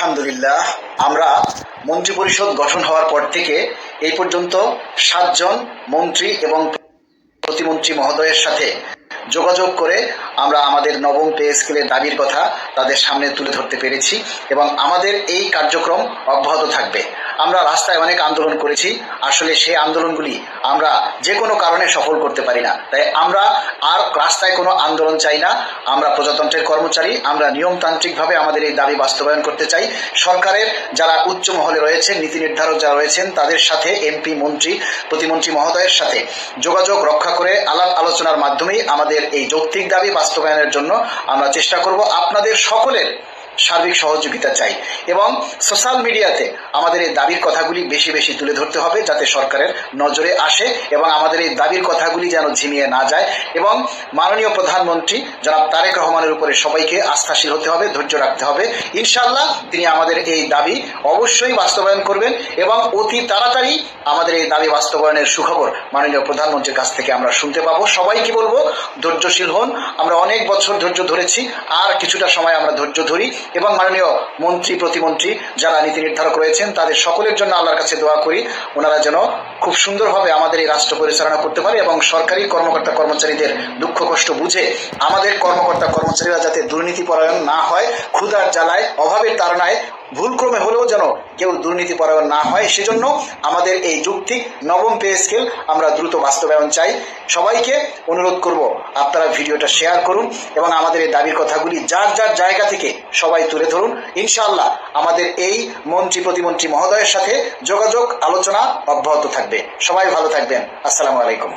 আলহামদুলিল্লাহ, আমরা মন্ত্রিপরিষদ গঠন হওয়ার পর থেকে এই পর্যন্ত ৭ জন মন্ত্রী এবং প্রতিমন্ত্রী মহোদয়ের সাথে যোগাযোগ করে আমরা আমাদের নবম পে স্কেলের দাবির কথা তাদের সামনে তুলে ধরতে পেরেছি এবং আমাদের এই কার্যক্রম অব্যাহত থাকবে। আমরা রাস্তায় অনেক আন্দোলন করেছি, আসলে সেই আন্দোলনগুলি আমরা যে কোনো কারণে সফল করতে পারি না, তাই আমরা আর রাস্তায় কোনো আন্দোলন চাই না। আমরা প্রজাতন্ত্রের কর্মচারী, আমরা নিয়মতান্ত্রিকভাবে আমাদের এই দাবি বাস্তবায়ন করতে চাই। সরকারের যারা উচ্চ মহলে রয়েছেন, নীতি নির্ধারক যারা রয়েছেন, তাদের সাথে এমপি, মন্ত্রী, প্রতিমন্ত্রী মহোদয়ের সাথে যোগাযোগ রক্ষা করে আলাপ আলোচনার মাধ্যমেই আমাদের এই যৌক্তিক দাবি বাস্তবায়নের জন্য আমরা চেষ্টা করব। আপনাদের সকলের সার্বিক সহযোগিতা চাই এবং সোশ্যাল মিডিয়াতে আমাদের এই দাবির কথাগুলি বেশি বেশি তুলে ধরতে হবে, যাতে সরকারের নজরে আসে এবং আমাদের এই দাবির কথাগুলি যেন ঝিমিয়ে না যায়। এবং মাননীয় প্রধানমন্ত্রী জনাব তারেক রহমানের উপরে সবাইকে আস্থাশীল হতে হবে, ধৈর্য রাখতে হবে। ইনশাআল্লাহ তিনি আমাদের এই দাবি অবশ্যই বাস্তবায়ন করবেন এবং অতি তাড়াতাড়ি আমাদের এই দাবি বাস্তবায়নের সুখবর মাননীয় প্রধানমন্ত্রীর কাছ থেকে আমরা শুনতে পাবো। সবাইকে বলবো ধৈর্যশীল হন। আমরা অনেক বছর ধৈর্য ধরেছি, আর কিছুটা সময় আমরা ধৈর্য ধরি এবং মাননীয় মন্ত্রী, প্রতিমন্ত্রী যারা নীতি নির্ধারক রয়েছেন তাদের সকলের জন্য আল্লাহর কাছে দোয়া করি, ওনারা যেন খুব সুন্দরভাবে আমাদের এই রাষ্ট্র পরিচালনা করতে পারে এবং সরকারি কর্মকর্তা কর্মচারীদের দুঃখ কষ্ট বুঝে আমাদের কর্মকর্তা কর্মচারীরা যাতে দুর্নীতিপরায়ণ না হয়, ক্ষুধার জ্বালায়, অভাবের তাড়নায় ভুলক্রমে হলেও যেন কেউ দুর্নীতিপরায়ণ না হয়, সেজন্য আমাদের এই যৌক্তিক নবম পে স্কেল আমরা দ্রুত বাস্তবায়ন চাই। সবাইকে অনুরোধ করব, আপনারা ভিডিওটা শেয়ার করুন এবং আমাদের এই দাবির কথাগুলি যার যার জায়গা থেকে সবাই তুলে ধরুন। ইনশাআল্লাহ আমাদের এই মন্ত্রী, প্রতিমন্ত্রী মহোদয়ের সাথে যোগাযোগ, আলোচনা অব্যাহত থাকবে। সবাই ভালো থাকবেন। আসসালামু আলাইকুম।